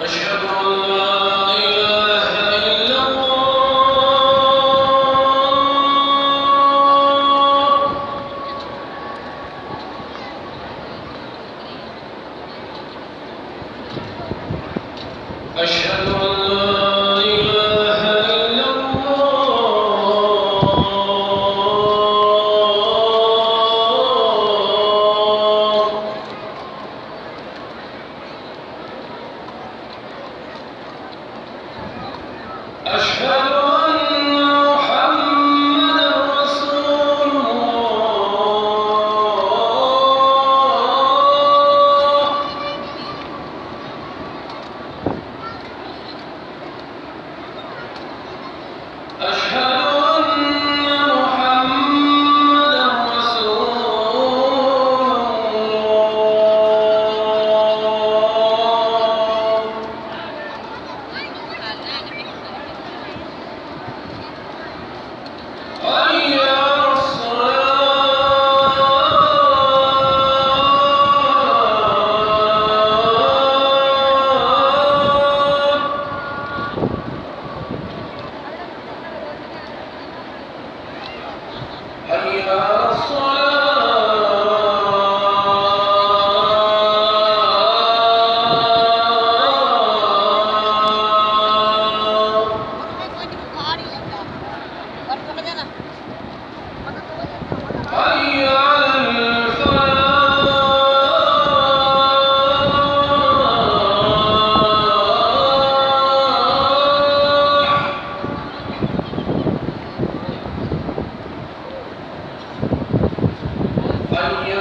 أشهد أن لا إله إلا الله. أشهد أن لا إله إلا الله. أشهد أن محمدًا رسول الله. أشهد أن محمدًا رسول الله. حي على الصلاة. حي على الصلاة. حي على الفلاح. حي